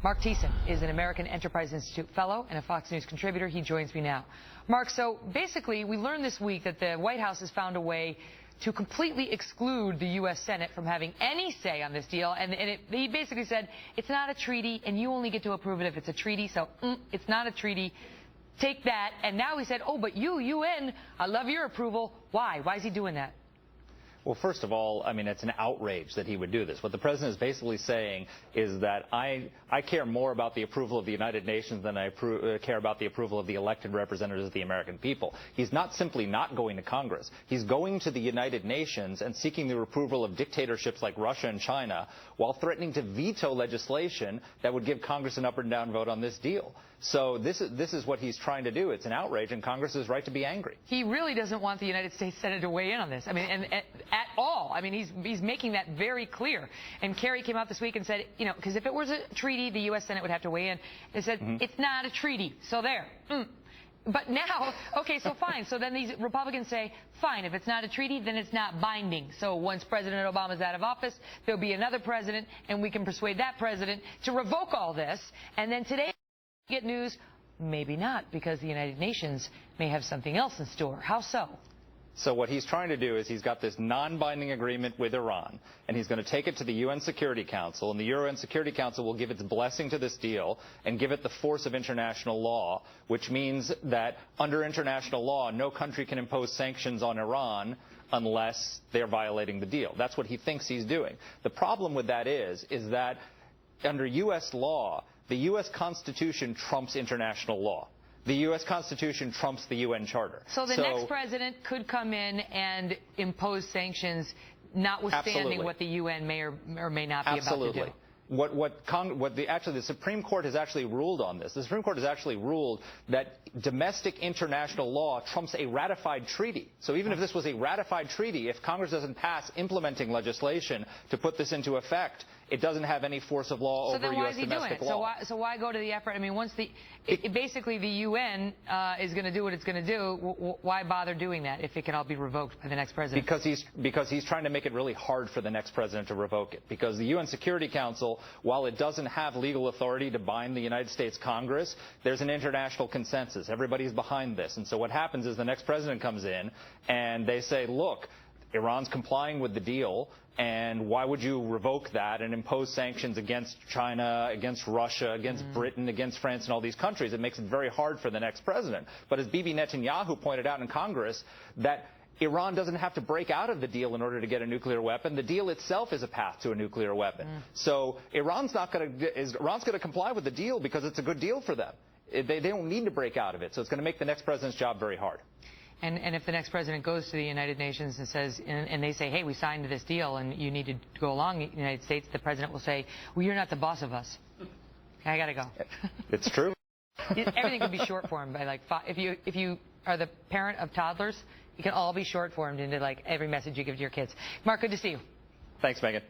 Mark Thiessen is an American Enterprise Institute fellow and a Fox News contributor. He joins me now. Mark, so basically we learned this week that the White House has found a way to completely exclude the U.S. Senate from having any say on this deal. And he basically said, it's not a treaty, and you only get to approve it if it's a treaty. So it's not a treaty. Take that. And now he said, oh, but you, UN, I love your approval. Why? Why is he doing that? Well, first of all, I mean, it's an outrage that he would do this. What the president is basically saying is that I care more about the approval of the United Nations than I care about the approval of the elected representatives of the American people. He's not simply not going to Congress. He's going to the United Nations and seeking the approval of dictatorships like Russia and China while threatening to veto legislation that would give Congress an up or down vote on this deal. So this is what he's trying to do. It's an outrage, and Congress is right to be angry. He really doesn't want the United States Senate to weigh in on this. I mean, at all. I mean, he's making that very clear. And Kerry came out this week and said, you know, because if it was a treaty, the U.S. Senate would have to weigh in. They said, it's not a treaty. So there. But now, okay, so fine. So then these Republicans say, fine, if it's not a treaty, then it's not binding. So once President Obama's out of office, there'll be another president, and we can persuade that president to revoke all this. And then today, get news, maybe not, because the United Nations may have something else in store. How so? So what he's trying to do is he's got this non-binding agreement with Iran, and he's going to take it to the UN Security Council, and the UN Security Council will give its blessing to this deal and give it the force of international law, which means that under international law, no country can impose sanctions on Iran unless they're violating the deal. That's what he thinks he's doing. The problem with that is that under U.S. law, the U.S. Constitution trumps international law. The U.S. Constitution trumps the UN Charter. So the next president could come in and impose sanctions, notwithstanding what the UN may or may not be about to do. Actually, the Supreme Court has actually ruled on this. The Supreme Court has actually ruled that domestic international law trumps a ratified treaty. So even if this was a ratified treaty, if Congress doesn't pass implementing legislation to put this into effect, it doesn't have any force of law over U.S. domestic law. So why go to the effort? I mean, once basically the UN is going to do what it's going to do, why bother doing that if it can all be revoked by the next president? Because he's trying to make it really hard for the next president to revoke it. Because the UN Security Council, while it doesn't have legal authority to bind the United States Congress, there's an international consensus. Everybody's behind this. And so what happens is the next president comes in and they say, look, Iran's complying with the deal, and why would you revoke that and impose sanctions against China, against Russia, against Britain, against France, and all these countries? It makes it very hard for the next president. But as Bibi Netanyahu pointed out in Congress, that Iran doesn't have to break out of the deal in order to get a nuclear weapon. The deal itself is a path to a nuclear weapon. So Iran's going to comply with the deal because it's a good deal for them. They don't need to break out of it. So it's going to make the next president's job very hard. And if the next president goes to the United Nations and says, and they say, hey, we signed this deal and you need to go along with the United States, the president will say, well, you're not the boss of us. I got to go. It's true. Everything could be short formed by like if you are the parent of toddlers, you can all be short formed into like every message you give to your kids. Mark, good to see you. Thanks, Megan.